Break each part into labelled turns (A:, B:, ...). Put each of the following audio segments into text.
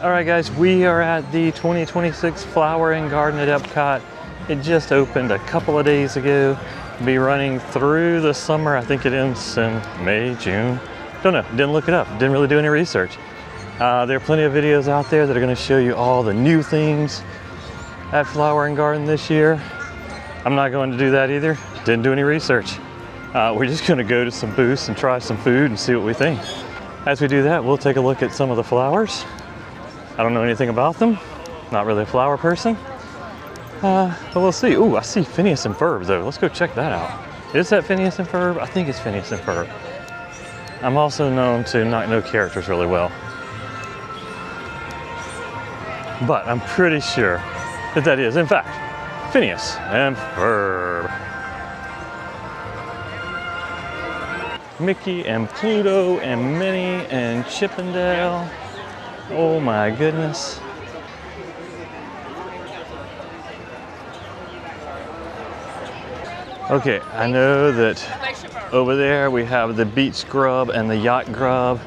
A: All right, guys, we are at the 2026 Flower and Garden at Epcot. It just opened a couple of days ago. Be running through the summer. I think it ends in May, June. Don't know, didn't look it up, didn't really do any research. There are plenty of videos out there that are gonna show you all the new things at Flower and Garden this year. I'm not going to do that either, didn't do any research. We're just gonna go to some booths and try some food and see what we think. As we do that, we'll take a look at some of the flowers. I don't know anything about them, not really a flower person. But we'll see. Ooh, I see Phineas and Ferb though. Let's go check that out. Is that Phineas and Ferb? I think it's Phineas and Ferb. I'm also known to not know characters really well. But I'm pretty sure that that is, in fact, Phineas and Ferb. Mickey and Pluto and Minnie and Chippendale. Oh my goodness. Okay, I know that over there we have the beach grub and the yacht grub.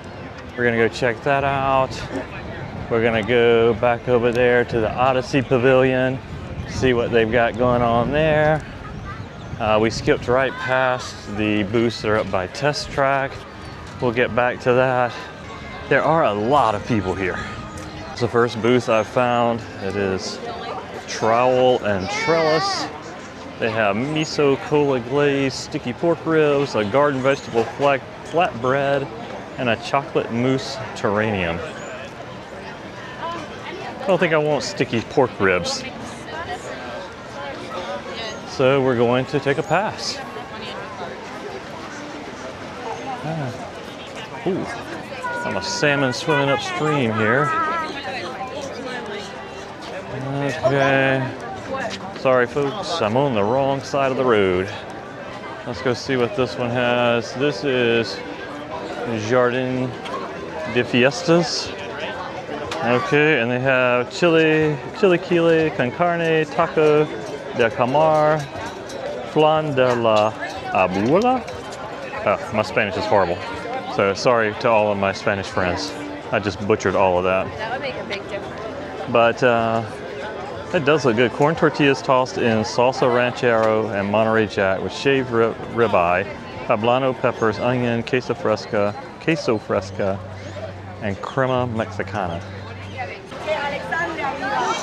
A: We're gonna go check that out. We're gonna go back over there to the Odyssey Pavilion, see what they've got going on there. We skipped right past the booths that are up by Test Track. We'll get back to that. There are a lot of people here. It's the first booth I've found. It is Trowel and Trellis. They have miso cola glaze, sticky pork ribs, a garden vegetable flatbread, and a chocolate mousse terranium. I don't think I want sticky pork ribs. So we're going to take a pass. Ooh. I'm a salmon swimming upstream here. Okay. Sorry folks, I'm on the wrong side of the road. Let's go see what this one has. This is Jardin de Fiestas. Okay, and they have chili chile con carne, taco de camar, flan de la abuela. Oh, my Spanish is horrible. So sorry to all of my Spanish friends. I just butchered all of that.
B: That would make a big difference.
A: But it does look good. Corn tortillas tossed in salsa ranchero and Monterey Jack with shaved ribeye, poblano peppers, onion, queso fresca, and crema mexicana.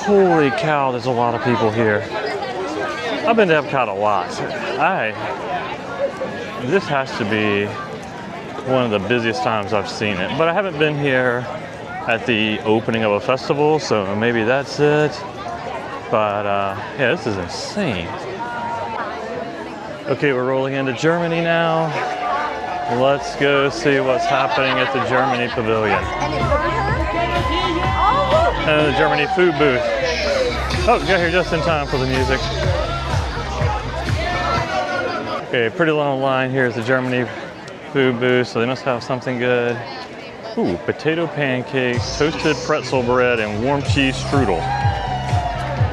A: Holy cow, there's a lot of people here. I've been to Epcot a lot. This has to be one of the busiest times I've seen it, but I haven't been here at the opening of a festival, so maybe that's it. But yeah, this is insane. Okay, we're rolling into Germany now. Let's go see what's happening at the Germany Pavilion. And the Germany food booth. Oh, got here just in time for the music. Okay, pretty long line here is the Germany food booth, so they must have something good. Ooh, potato pancakes, toasted pretzel bread, and warm cheese strudel.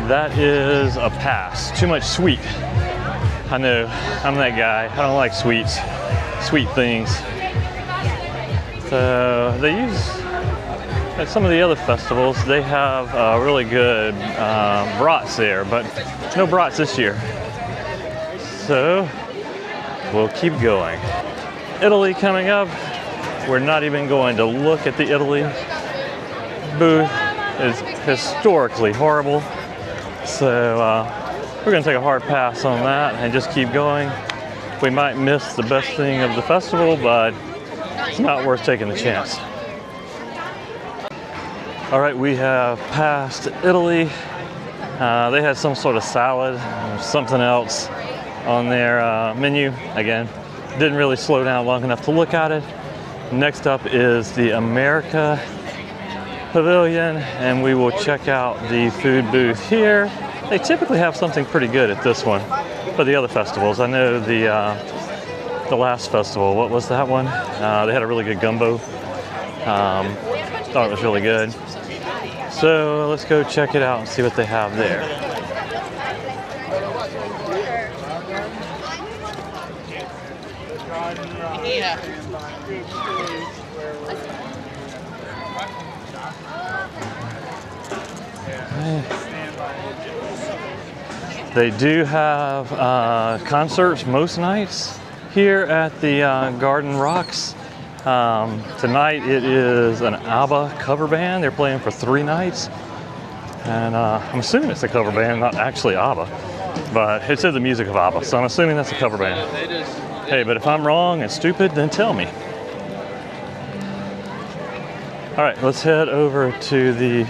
A: That is a pass. Too much sweet. I know, I'm that guy. I don't like sweet things. So they use, at some of the other festivals, they have really good brats there, but no brats this year. So we'll keep going. Italy coming up. We're not even going to look at the Italy booth. It's historically horrible. So we're gonna take a hard pass on that and just keep going. We might miss the best thing of the festival, but it's not worth taking the chance. All right, we have passed Italy. They had some sort of salad or something else on their menu. Again, didn't really slow down long enough to look at it. Next up is the America Pavilion, and we will check out the food booth here. They typically have something pretty good at this one for the other festivals. I know the last festival, what was that one? They had a really good gumbo. Thought it was really good. So let's go check it out and see what they have there. They do have concerts most nights here at the Garden Rocks. Tonight it is an ABBA cover band. They're playing for 3 nights. And I'm assuming it's a cover band, not actually ABBA. But it said the music of ABBA, so I'm assuming that's a cover band. Hey, but if I'm wrong and stupid, then tell me. All right, let's head over to the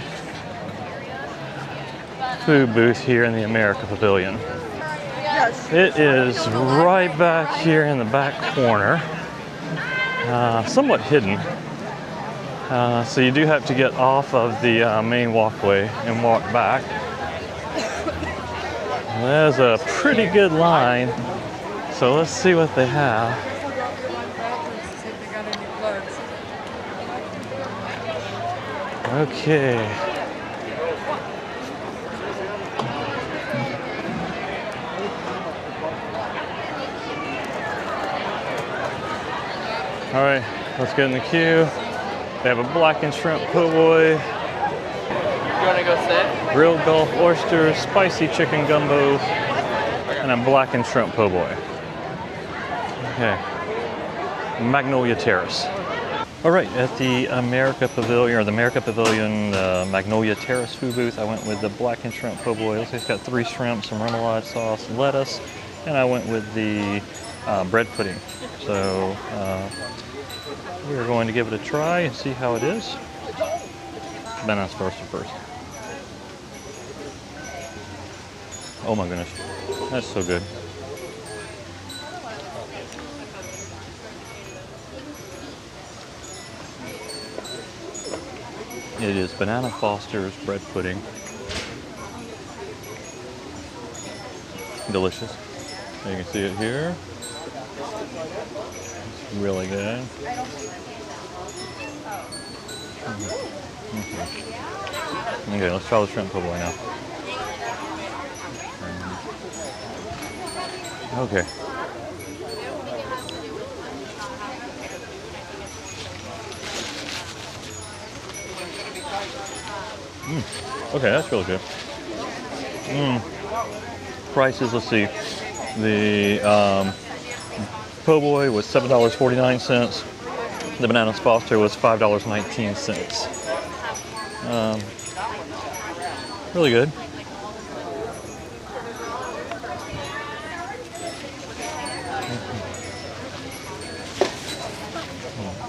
A: food booth here in the America Pavilion. It is right back here in the back corner, somewhat hidden. So you do have to get off of the main walkway and walk back. There's a pretty good line, so let's see what they have. Okay. All right, let's get in the queue. They have a Blackened Shrimp Po Boy.
B: You want to go sit?
A: Grilled Gulf Oysters, spicy Chicken Gumbo, and a Blackened Shrimp Po Boy. Okay. Magnolia Terrace. All right, at the America Pavilion, or the America Pavilion Magnolia Terrace food booth, I went with the Blackened Shrimp Po Boy. Looks like it's got 3 shrimp, some remoulade sauce, lettuce, and I went with the bread pudding. So we're going to give it a try and see how it is. Bananas first. Oh my goodness, that's so good. It is Banana Foster's bread pudding. Delicious. You can see it here. It's really good. Okay, let's try the shrimp po' boy now. Okay. Okay, that's really good. Prices, let's see. The po' boy was $7.49. The Bananas Foster was $5.19. Really good.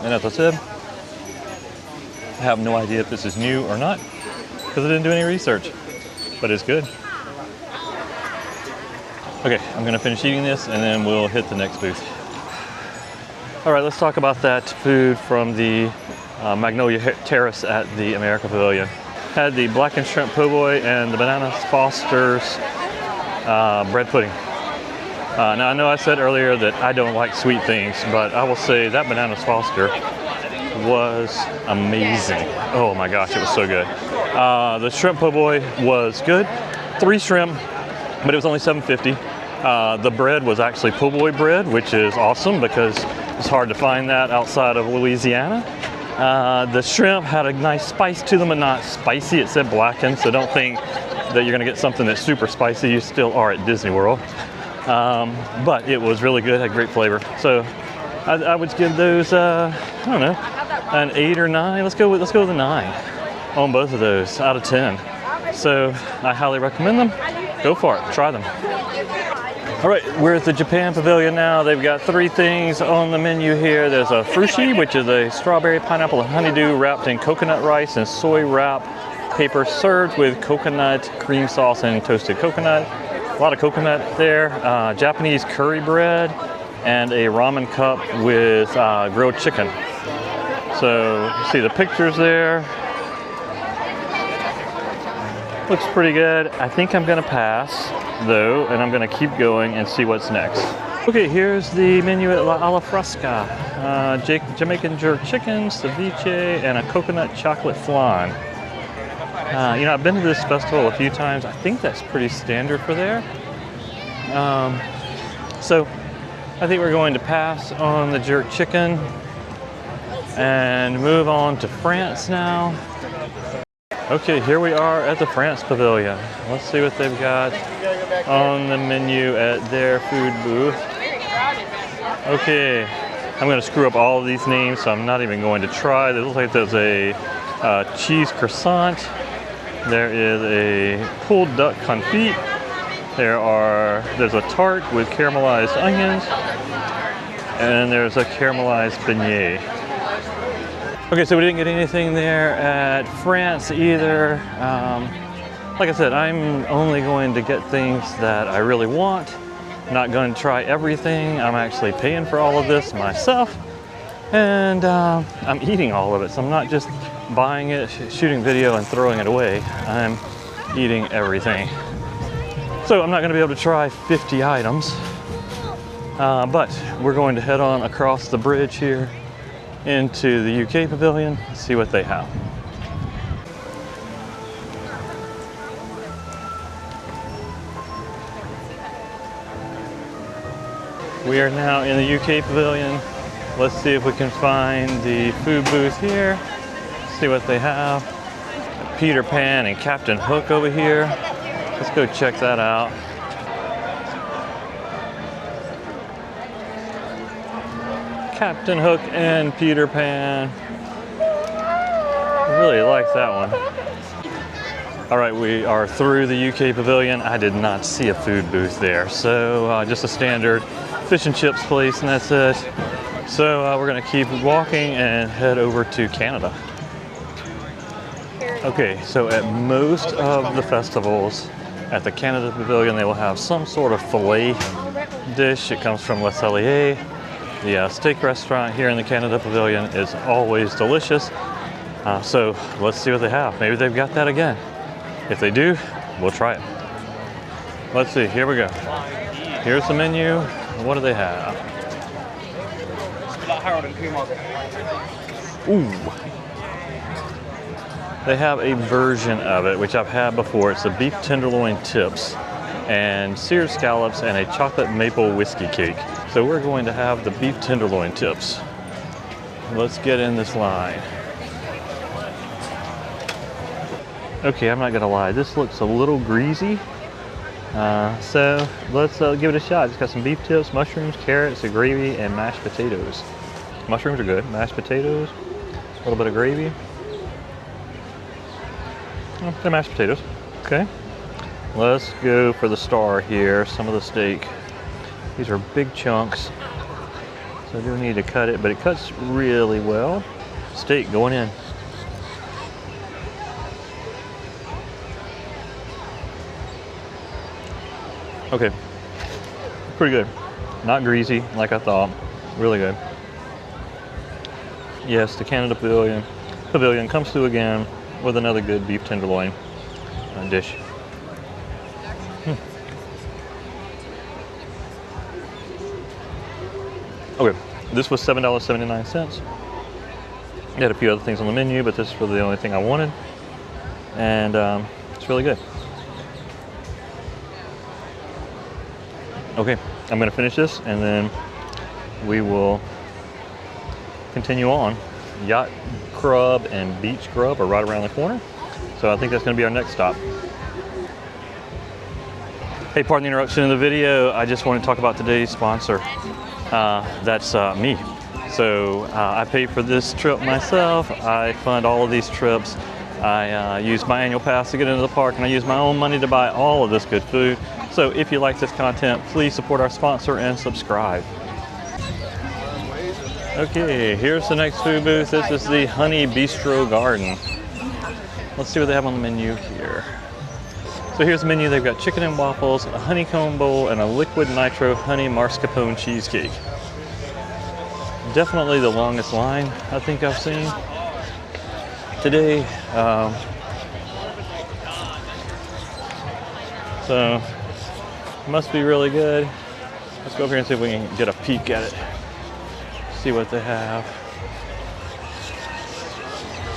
A: And as I said, I have no idea if this is new or not because I didn't do any research, but it's good. Okay, I'm gonna finish eating this and then we'll hit the next booth. All right, let's talk about that food from the Magnolia Terrace at the America Pavilion. Had the Blackened Shrimp Po Boy and the Bananas Foster's bread pudding. Now I know I said earlier that I don't like sweet things, but I will say that Bananas Foster was amazing. Oh my gosh, it was so good. The Shrimp Po Boy was good. 3 shrimp, but it was only $7.50. The bread was actually po' boy bread, which is awesome because it's hard to find that outside of Louisiana. The shrimp had a nice spice to them, but not spicy. It said blackened, so don't think that you're gonna get something that's super spicy. You still are at Disney World. But it was really good, had great flavor. So I would give those, I don't know, an 8 or 9. Let's go with a 9 on both of those out of 10. So I highly recommend them. Go for it, try them. All right, we're at the Japan Pavilion now. They've got 3 things on the menu here. There's a frushi, which is a strawberry, pineapple, and honeydew wrapped in coconut rice and soy wrap paper served with coconut cream sauce and toasted coconut. A lot of coconut there. Japanese curry bread and a ramen cup with grilled chicken. So you see the pictures there. Looks pretty good. I think I'm gonna pass though, and I'm gonna keep going and see what's next. Okay, here's the menu at La Alla Fresca. Jamaican jerk chicken, ceviche, and a coconut chocolate flan. You know, I've been to this festival a few times. I think that's pretty standard for there. So I think we're going to pass on the jerk chicken and move on to France now. Okay, here we are at the France Pavilion. Let's see what they've got on the menu at their food booth. Okay, I'm going to screw up all of these names, so I'm not even going to try. It looks like there's a cheese croissant. There is a pulled duck confit. There's a tart with caramelized onions, and there's a caramelized beignet. Okay, so we didn't get anything there at France either. Like I said, I'm only going to get things that I really want. Not going to try everything. I'm actually paying for all of this myself, and I'm eating all of it. So I'm not just buying it, shooting video, and throwing it away. I'm eating everything. So I'm not going to be able to try 50 items, but we're going to head on across the bridge here into the UK Pavilion, see what they have. We are now in the UK Pavilion. Let's see if we can find the food booth here, see what they have. Peter Pan and Captain Hook over here. Let's go check that out. Captain Hook and Peter Pan. I really like that one. All right, we are through the UK Pavilion. I did not see a food booth there, so just a standard fish and chips place, and that's it. So we're gonna keep walking and head over to Canada. Okay, so at most of the festivals at the Canada Pavilion, they will have some sort of filet dish. It comes from Le Cellier. The steak restaurant here in the Canada Pavilion is always delicious. So let's see what they have. Maybe they've got that again. If they do, we'll try it. Let's see, here we go. Here's the menu. What do they have? Ooh. They have a version of it, which I've had before. It's the beef tenderloin tips and seared scallops and a chocolate maple whiskey cake. So we're going to have the beef tenderloin tips. Let's get in this line. Okay, I'm not gonna lie, this looks a little greasy. So let's give it a shot. It's got some beef tips, mushrooms, carrots, a gravy, and mashed potatoes. Mushrooms are good. Mashed potatoes, a little bit of gravy. Oh, they're mashed potatoes. Okay. Let's go for the star here, some of the steak. These are big chunks, so I do need to cut it, but it cuts really well. Steak going in. Okay, pretty good. Not greasy like I thought. Really good. Yes, the Canada Pavilion comes through again with another good beef tenderloin dish. Okay, this was $7.79. They had a few other things on the menu, but this was the only thing I wanted. And it's really good. Okay, I'm gonna finish this and then we will continue on. Yacht Grub and Beach Grub are right around the corner. So I think that's gonna be our next stop. Hey, pardon the interruption in the video. I just want to talk about today's sponsor. That's me. So I pay for this trip myself. I fund all of these trips. I use my annual pass to get into the park, and I use my own money to buy all of this good food. So if you like this content, please support our sponsor and subscribe. Okay, here's the next food booth. This is the Honey Bistro Garden. Let's see what they have on the menu here. So here's the menu. They've got chicken and waffles, a honeycomb bowl, and a liquid nitro honey mascarpone cheesecake. Definitely the longest line I think I've seen today. So must be really good. Let's go over here and see if we can get a peek at it. See what they have.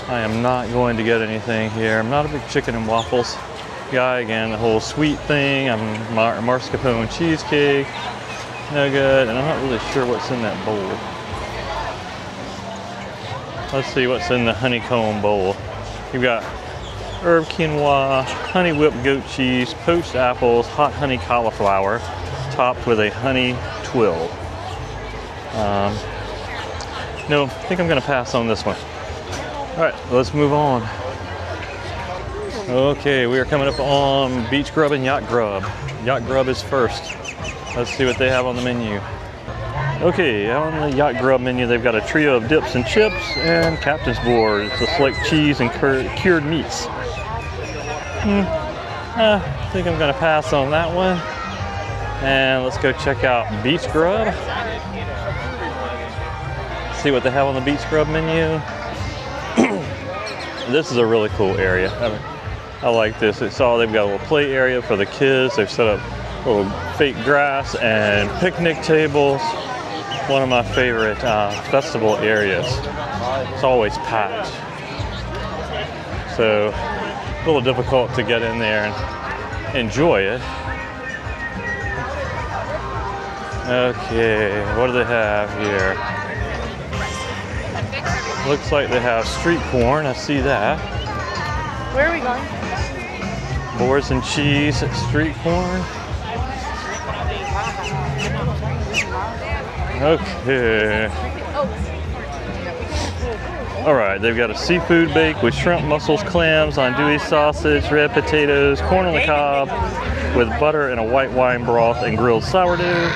A: I am not going to get anything here. I'm not a big chicken and waffles guy. Again, the whole sweet thing. I'm mascarpone cheesecake. No good. And I'm not really sure what's in that bowl. Let's see what's in the honeycomb bowl. You've got herb quinoa, honey whipped goat cheese, poached apples, hot honey cauliflower, topped with a honey twill. No, I think I'm gonna pass on this one. All right, let's move on. Okay, we are coming up on beach grub and yacht grub. Yacht grub is first. Let's see what they have on the menu. Okay, on the yacht grub menu, they've got a trio of dips and chips and captain's board. It's a select cheese and cured meats. I think I'm gonna pass on that one. And let's go check out beach grub. See what they have on the beach grub menu. This is a really cool area. I like this. They've got a little play area for the kids. They've set up little fake grass and picnic tables. One of my favorite festival areas. It's always packed. So a little difficult to get in there and enjoy it. Okay, what do they have here? Looks like they have street corn. I see that.
C: Where are we going?
A: Boars and cheese, street corn. Okay. All right, they've got a seafood bake with shrimp, mussels, clams, andouille sausage, red potatoes, corn on the cob with butter and a white wine broth and grilled sourdough.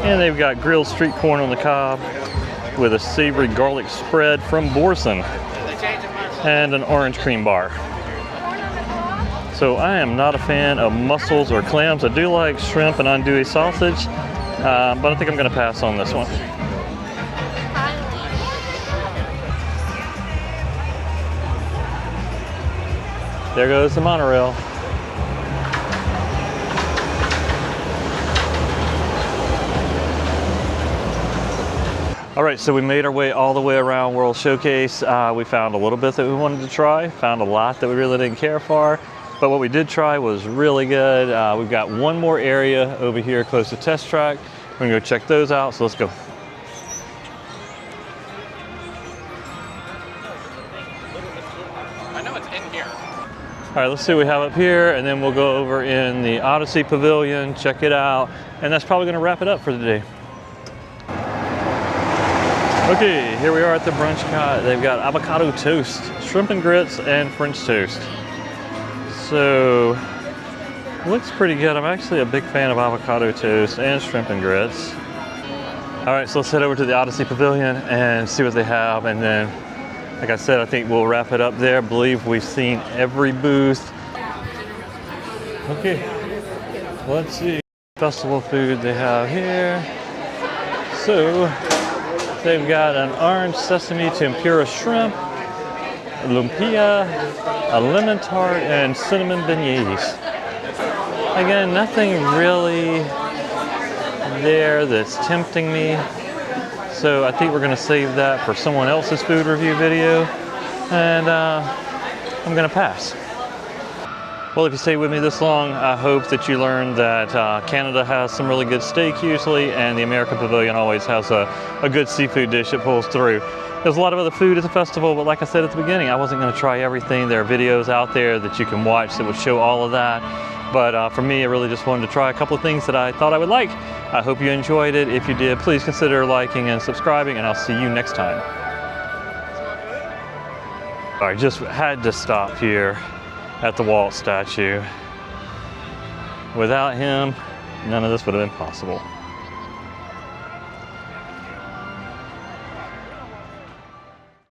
A: And they've got grilled street corn on the cob with a savory garlic spread from Borson and an orange cream bar. So I am not a fan of mussels or clams. I do like shrimp and andouille sausage, but I think I'm gonna pass on this one. There goes the monorail. All right, so we made our way all the way around World Showcase. We found a little bit that we wanted to try, found a lot that we really didn't care for, but what we did try was really good. We've got one more area over here close to Test Track. We're gonna go check those out, so let's go.
B: I know it's in here.
A: All right, let's see what we have up here, and then we'll go over in the Odyssey Pavilion, check it out, and that's probably gonna wrap it up for today. Okay, here we are at the brunch cot. They've got avocado toast, shrimp and grits, and French toast. So, looks pretty good. I'm actually a big fan of avocado toast and shrimp and grits. All right, so let's head over to the Odyssey Pavilion and see what they have. And then, like I said, I think we'll wrap it up there. I believe we've seen every booth. Okay, let's see festival food they have here. So, they've got an orange sesame tempura shrimp, lumpia, a lemon tart, and cinnamon beignets. Again, nothing really there that's tempting me. So I think we're gonna save that for someone else's food review video. And I'm gonna pass. Well, if you stay with me this long, I hope that you learned that Canada has some really good steak usually, and the American Pavilion always has a good seafood dish that pulls through. There's a lot of other food at the festival, but like I said at the beginning, I wasn't gonna try everything. There are videos out there that you can watch that will show all of that. But for me, I really just wanted to try a couple of things that I thought I would like. I hope you enjoyed it. If you did, please consider liking and subscribing, and I'll see you next time. All right, just had to stop here at the Walt statue. Without him, none of this would have been possible.